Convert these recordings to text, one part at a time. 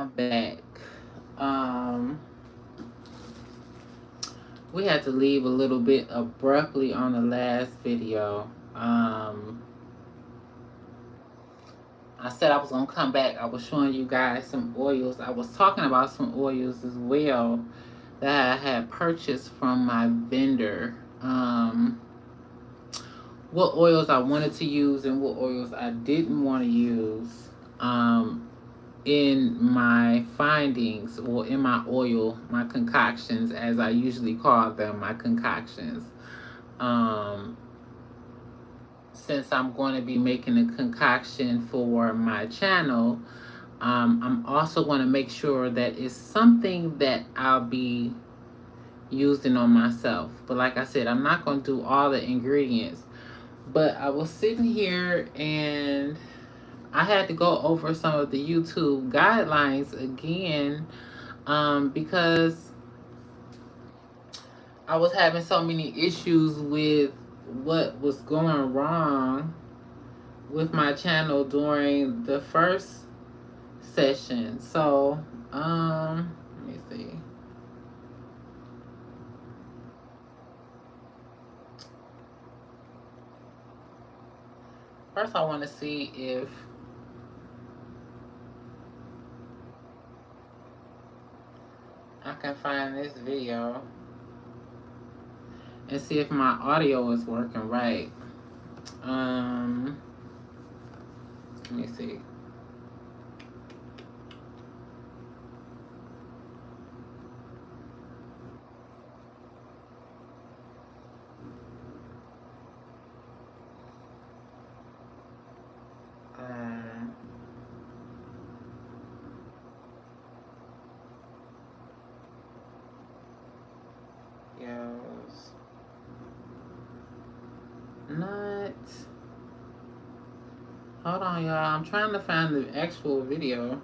I'm back. We had to leave a little bit abruptly on the last video. I said I was gonna come back. I was showing you guys some oils. I was talking about some oils as well that I had purchased from my vendor. What oils I wanted to use and what oils I didn't want to use. In my findings, or in my oil, my concoctions, as I usually call them, my concoctions. Since I'm going to be making a concoction for my channel, I'm also going to make sure that it's something that I'll be using on myself. But like I said, I'm not going to do all the ingredients. But I was sitting here and I had to go over some of the YouTube guidelines again, because I was having so many issues with what was going wrong with my channel during the first session. So, let me see. First, I want to see if I can find this video and see if my audio is working right. Let me see. Yes. Not. Hold on, y'all. I'm trying to find the actual video.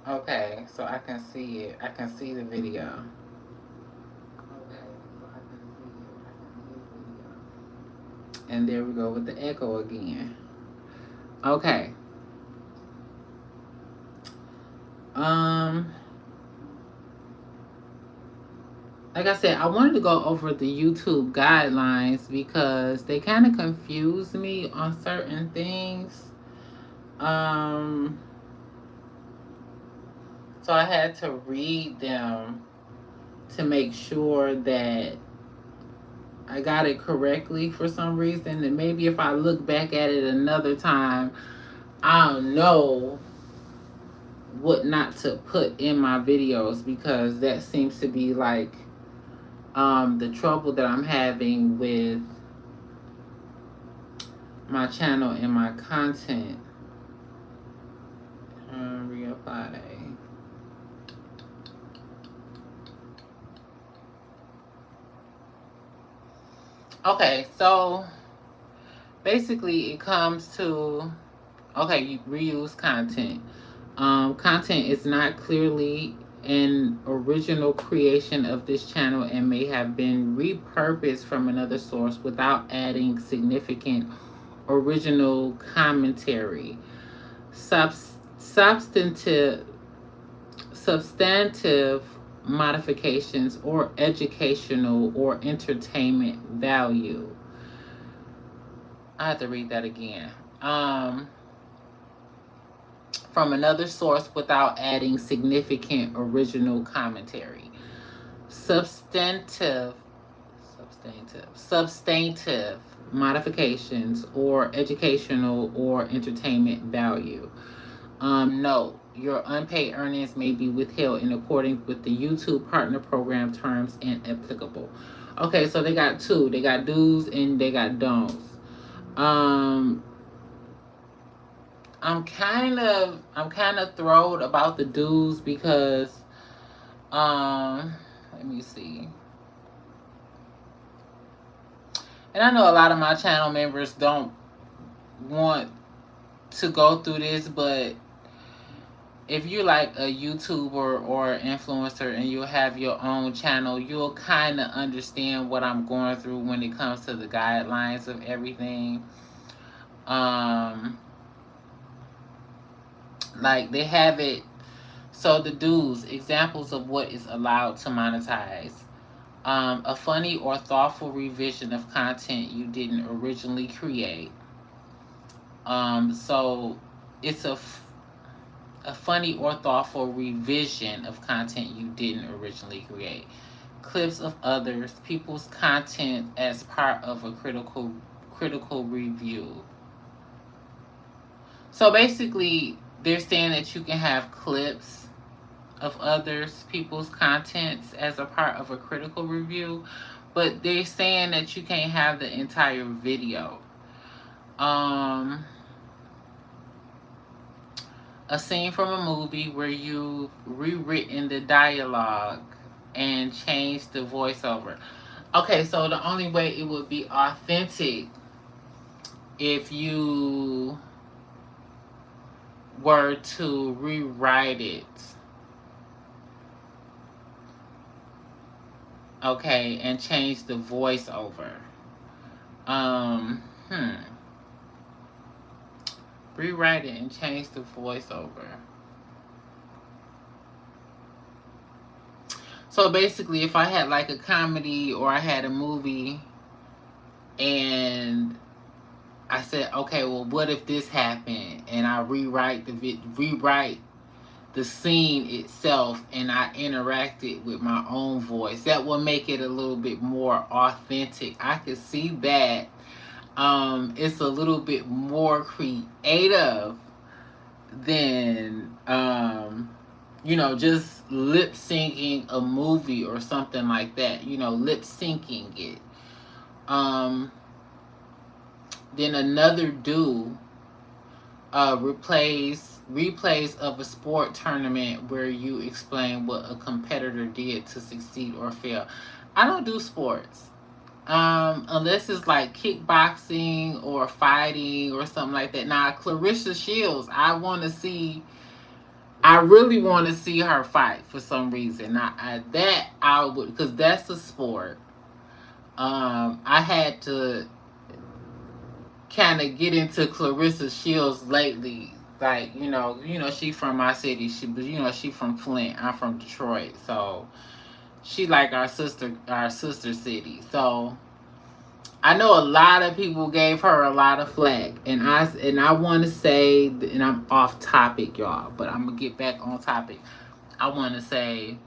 Okay, so I can see it. I can see the video. Okay, so I can see it. I can see the video. And there we go with the echo again. Okay. Like I said, I wanted to go over the YouTube guidelines because they kind of confused me on certain things. So I had to read them to make sure that I got it correctly for some reason. And maybe if I look back at it another time, I'll know what not to put in my videos, because that seems to be like the trouble that I'm having with my channel and my content. Reapply. Okay, so basically it comes to, okay, you reuse content. Content is not clearly an original creation of this channel and may have been repurposed from another source without adding significant original commentary. Substantive modifications or educational or entertainment value. I have to read that again. From another source without adding significant original commentary. Substantive modifications or educational or entertainment value. Note, your unpaid earnings may be withheld in accordance with the YouTube Partner Program terms and applicable. Okay, so they got two. They got do's and they got don'ts. I'm kind of thrilled about the do's because let me see. And I know a lot of my channel members don't want to go through this, but if you like a YouTuber or influencer and you have your own channel, you'll kind of understand what I'm going through when it comes to the guidelines of everything. Um, like they have it. So the dues, examples of what is allowed to monetize. A funny or thoughtful revision of content you didn't originally create. So it's a funny or thoughtful revision of content you didn't originally create. Clips of others, people's content as part of a critical review. So basically, they're saying that you can have clips of others, people's contents as a part of a critical review, but they're saying that you can't have the entire video. Um, a scene from a movie where you've rewritten the dialogue and changed the voiceover. Okay, so the only way it would be authentic if you were to rewrite it. Okay, and change the voiceover. Um, hmm. Rewrite it and change the voiceover. So basically, if I had like a comedy or I had a movie and I said, okay, well, what if this happened? And I rewrite the scene itself and I interacted with my own voice. That will make it a little bit more authentic. I could see that. It's a little bit more creative than just lip syncing a movie or something like that. Lip syncing it. Then another do replays of a sport tournament where you explain what a competitor did to succeed or fail. I don't do sports. Unless it's like kickboxing or fighting or something like that. Now, Clarissa Shields, I really want to see her fight for some reason. I would, because that's a sport. I had to kind of get into Clarissa Shields lately. Like, she from my city. She from Flint. I'm from Detroit. So she like our sister city. So I know a lot of people gave her a lot of flack, and I want to say, and I'm off topic, y'all, but I'm gonna get back on topic. I want to say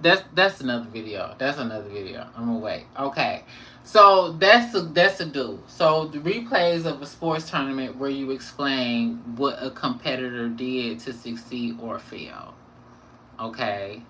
that's another video. That's another video. I'm gonna wait. Okay, so that's a do. So the replays of a sports tournament where you explain what a competitor did to succeed or fail. Okay.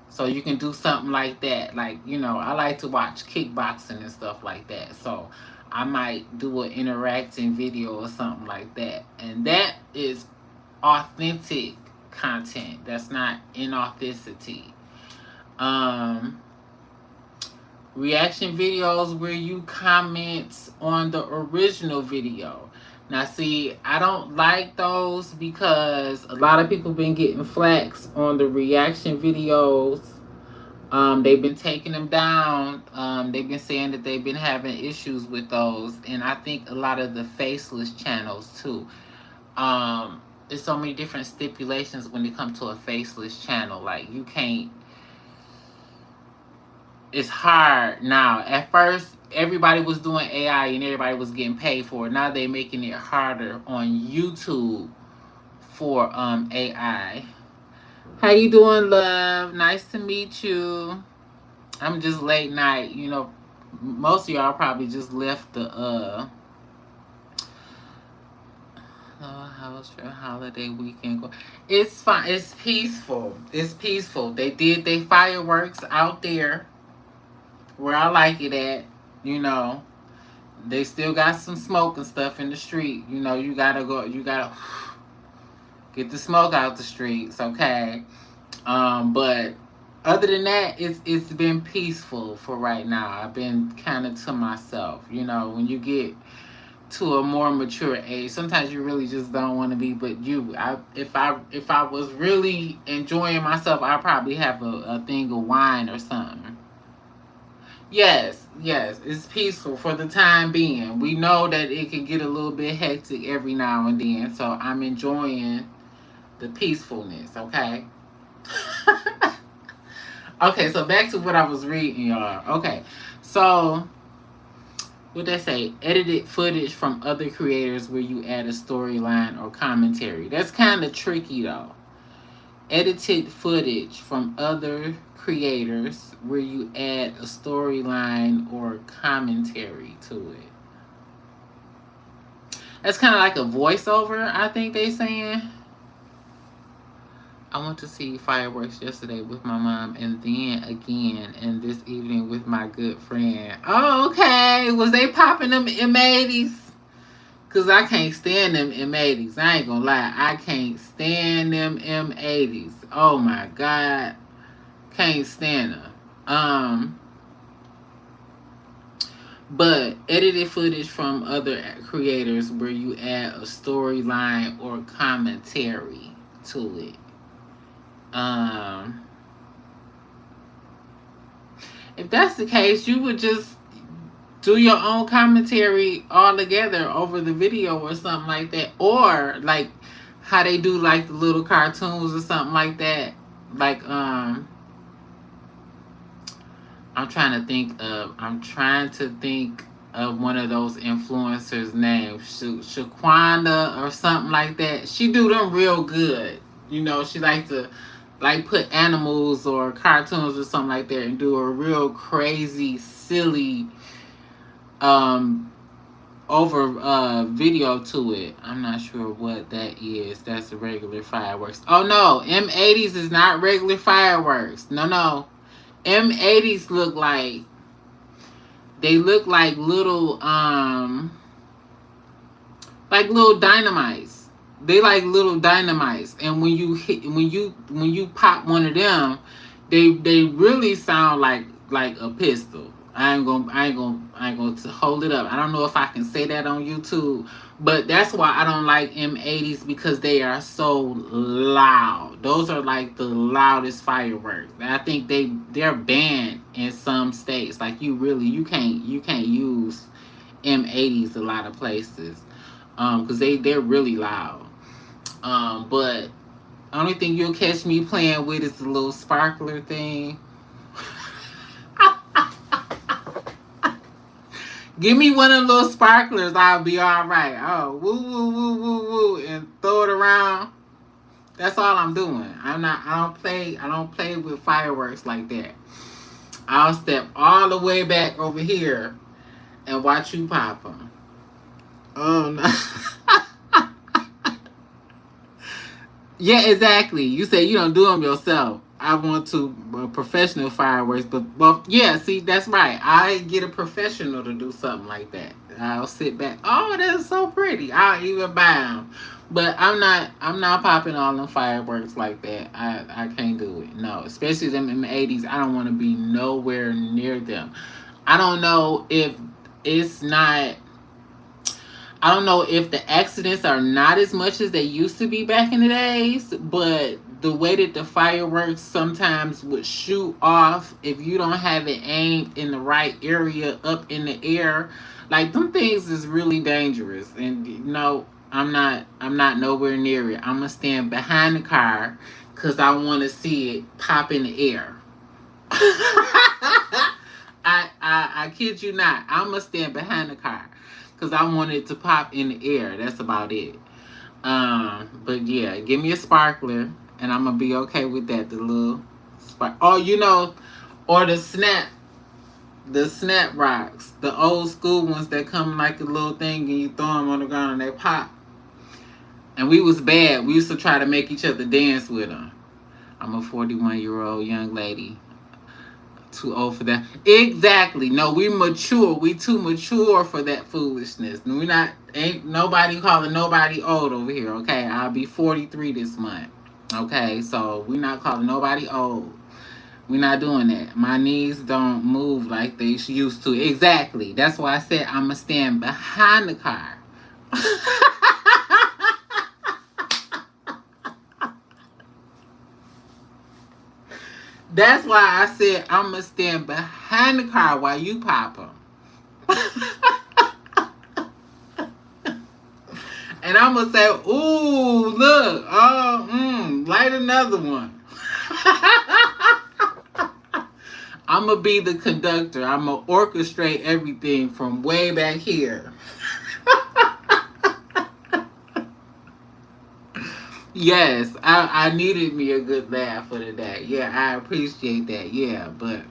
So you can do something like that. Like, I like to watch kickboxing and stuff like that. So I might do an interacting video or something like that. And that is authentic content. That's not inauthenticity. Reaction videos where you comment on the original video. Now, see, I don't like those because a lot of people been getting flax on the reaction videos. They've been taking them down. They've been saying that they've been having issues with those, and I think a lot of the faceless channels too. There's so many different stipulations when it comes to a faceless channel. Like, you can't. It's hard now. At first, everybody was doing AI and everybody was getting paid for it. Now they're making it harder on YouTube for AI. How you doing, love? Nice to meet you. I'm just late night. Most of y'all probably just left the how was your holiday weekend go? It's fine. It's peaceful. It's peaceful. They did their fireworks out there where I like it at. They still got some smoke and stuff in the street. You gotta get the smoke out the streets, okay? But other than that, it's been peaceful for right now. I've been kind of to myself. When you get to a more mature age. Sometimes you really just don't want to be, but if I was really enjoying myself, I'd probably have a thing of wine or something. Yes, yes, it's peaceful for the time being. We know that it can get a little bit hectic every now and then, so I'm enjoying the peacefulness, okay? Okay, so back to what I was reading, y'all. Okay, so what they say, edited footage from other creators where you add a storyline or commentary. That's kind of tricky though. Edited footage from other creators where you add a storyline or commentary to it. That's kind of like a voiceover, I think they saying. I went to see fireworks yesterday with my mom and then again and this evening with my good friend. Oh, okay. Was they popping them M80s? Because I can't stand them M80s. I ain't gonna lie. I can't stand them M80s. Oh my God. Can't stand them. But edited footage from other creators where you add a storyline or commentary to it. If that's the case, you would just do your own commentary all together over the video or something like that. Or like how they do like the little cartoons or something like that. Like I'm trying to think of one of those influencers' names, Shaquanda or something like that. She do them real good. You know, she like to like put animals or cartoons or something like that and do a real crazy, silly over video to it. I'm not sure what that is. That's the regular fireworks. Oh no, M80s is not regular fireworks. No. M80s look like little dynamites. They like little dynamites, and when you pop one of them, they really sound like a pistol. I ain't gonna hold it up. I don't know if I can say that on YouTube, but that's why I don't like M80s because they are so loud. Those are like the loudest fireworks. I think they're banned in some states. Like you can't use M80s a lot of places because they're really loud. But only thing you'll catch me playing with is the little sparkler thing. Give me one of the little sparklers, I'll be all right. Oh, woo woo woo woo woo, and throw it around. That's all I'm doing. I don't play with fireworks like that. I'll step all the way back over here and watch you pop them. Oh no. Yeah, exactly. You say you don't do them yourself. I want to professional fireworks, but yeah, see, that's right. I get a professional to do something like that. I'll sit back. Oh, that's so pretty. I'll even buy them. But I'm not popping all them fireworks like that. I can't do it. No, especially them in the 80s. I don't want to be nowhere near them. I don't know if it's not. I don't know if the accidents are not as much as they used to be back in the days, but the way that the fireworks sometimes would shoot off if you don't have it aimed in the right area up in the air, like them things is really dangerous. And you know, I'm not nowhere near it. I'm gonna stand behind the car because I want to see it pop in the air. I kid you not. I'm gonna stand behind the car because I want it to pop in the air. That's about it. But yeah, give me a sparkler, and I'm gonna be okay with that. The little spark. Oh, you know, or the snap rocks, the old school ones that come like a little thing, and you throw them on the ground and they pop. And we was bad. We used to try to make each other dance with them. I'm a 41-year-old young lady. Too old for that. Exactly. No, we mature. We too mature for that foolishness. We not ain't nobody calling nobody old over here. Okay, I'll be 43 this month. Okay, so we not calling nobody old. We not doing that. My knees don't move like they used to. Exactly. That's why I said I'ma stand behind the car. That's why I said I'm going to stand behind the car while you pop them. And I'm going to say, ooh, look, light another one. I'm going to be the conductor. I'm going to orchestrate everything from way back here. Yes, I needed me a good laugh for today. Yeah, I appreciate that. Yeah, but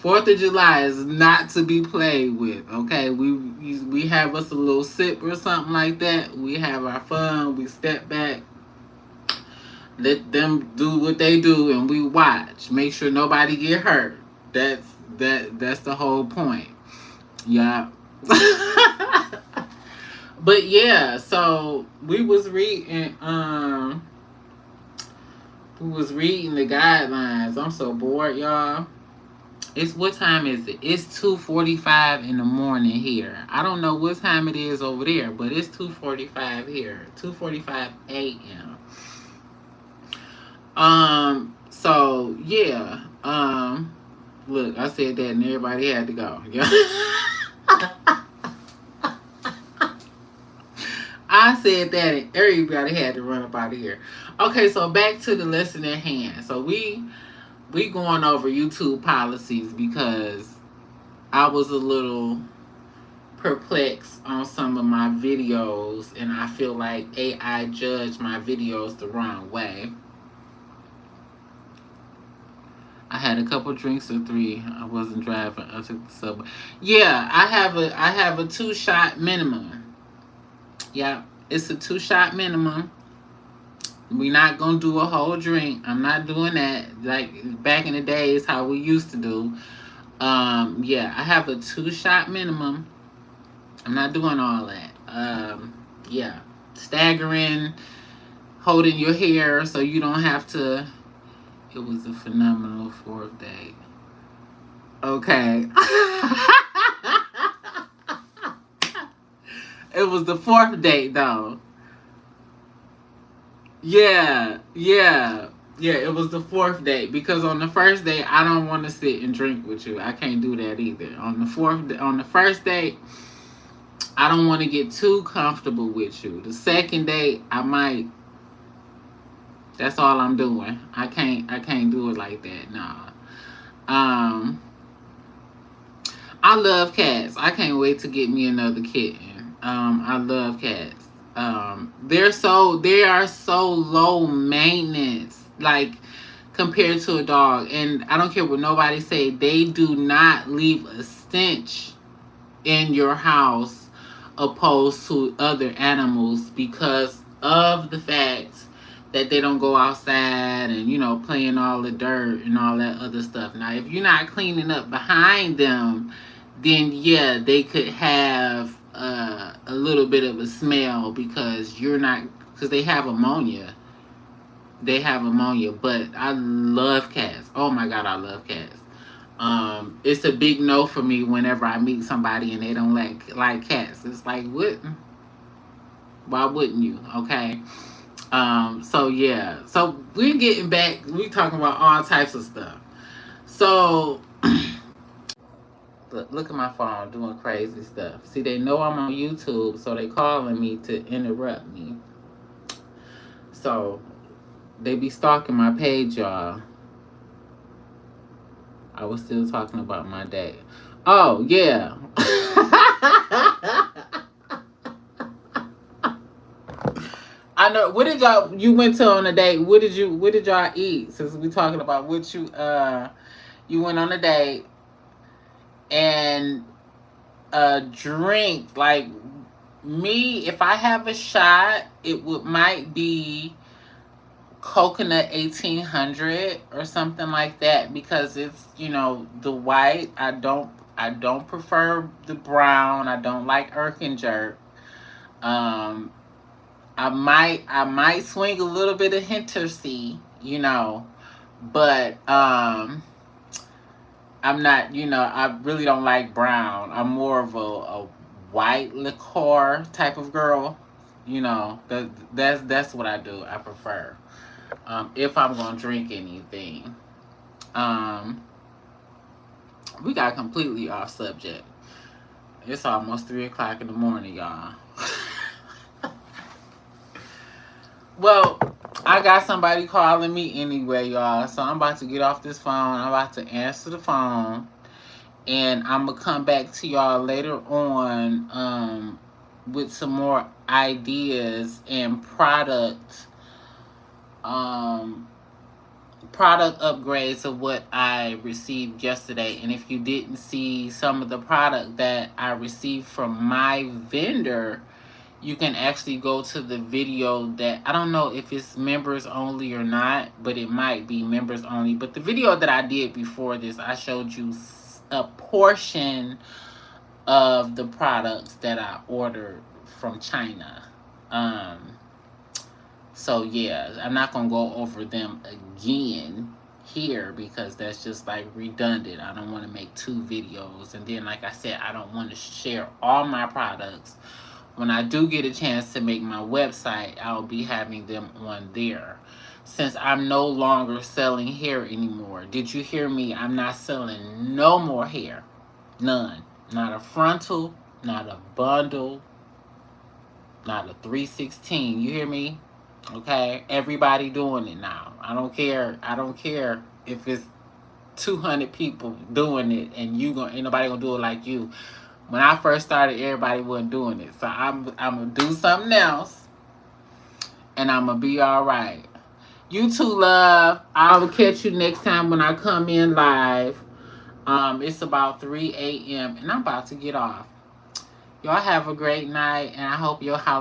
4th of July is not to be played with. Okay, we have us a little sip or something like that. We have our fun. We step back, let them do what they do, and we watch. Make sure nobody get hurt. That's the whole point. Yeah. But yeah, so we was reading the guidelines. I'm so bored, y'all. It's what time is it? It's 2:45 in the morning here. I don't know what time it is over there, but it's 2:45 here. 2:45 a.m. So yeah. Look, I said that and everybody had to go. Yeah. I said that and everybody had to run up out of here. Okay, so back to the lesson at hand. So we going over YouTube policies because I was a little perplexed on some of my videos and I feel like AI judged my videos the wrong way. I had a couple drinks or 3. I wasn't driving. I took the subway. Yeah, I have a 2-shot minimum. Yeah, it's a 2-shot minimum. We're not gonna do a whole drink. I'm not doing that. Like back in the days, how we used to do. Yeah, I have a 2-shot minimum. I'm not doing all that. Yeah, staggering, holding your hair so you don't have to. It was a phenomenal 4th day. Okay. It was the 4th date though. Yeah, it was the 4th date because on the 1st date I don't want to sit and drink with you. I can't do that either. On the 1st date, I don't want to get too comfortable with you. The 2nd date, I might. That's all I'm doing. I can't do it like that. Nah. I love cats. I can't wait to get me another kitten. I love cats. They are so low maintenance, like compared to a dog. And I don't care what nobody say, they do not leave a stench in your house opposed to other animals because of the fact that they don't go outside and playing all the dirt and all that other stuff. Now if you're not cleaning up behind them, then yeah, they could have a little bit of a smell because they have ammonia. But I love cats. Oh my god, I love cats. It's a big no for me whenever I meet somebody and they don't like cats. It's like, what? Why wouldn't you? Okay. So yeah. So we're getting back. We're talking about all types of stuff. So look at my phone doing crazy stuff. See, they know I'm on YouTube, so they calling me to interrupt me. So they be stalking my page, y'all. I was still talking about my day. Oh yeah. I know. What did you went to on a date? What did y'all eat? Since we talking about what you went on a date and a drink. Like me, if I have a shot, it might be coconut 1800 or something like that because it's the white. I don't prefer the brown. I don't like Erkenjerk. I might swing a little bit of Henderson, but I'm not, I really don't like brown. I'm more of a white liqueur type of girl. You know, that's what I do. I prefer. If I'm gonna drink anything. Um, we got completely off subject. It's almost 3 o'clock in the morning, y'all. Well, I got somebody calling me anyway, y'all. So I'm about to get off this phone. I'm about to answer the phone. And I'm going to come back to y'all later on with some more ideas and product upgrades of what I received yesterday. And if you didn't see some of the product that I received from my vendor, you can actually go to the video that, I don't know if it's members only or not, but it might be members only. But the video that I did before this, I showed you a portion of the products that I ordered from China. So yeah, I'm not gonna go over them again here because that's just like redundant. I don't want to make 2 videos, and then like I said, I don't want to share all my products. When I do get a chance to make my website, I'll be having them on there. Since I'm no longer selling hair anymore. Did you hear me? I'm not selling no more hair. None. Not a frontal, not a bundle, not a 316. You hear me? Okay? Everybody doing it now. I don't care. I don't care if it's 200 people doing it and ain't nobody gonna do it like you. When I first started, everybody wasn't doing it. So I'm gonna do something else, and I'm gonna be all right. You too, love. I will catch you next time when I come in live. It's about 3 a.m. and I'm about to get off. Y'all have a great night, and I hope your holiday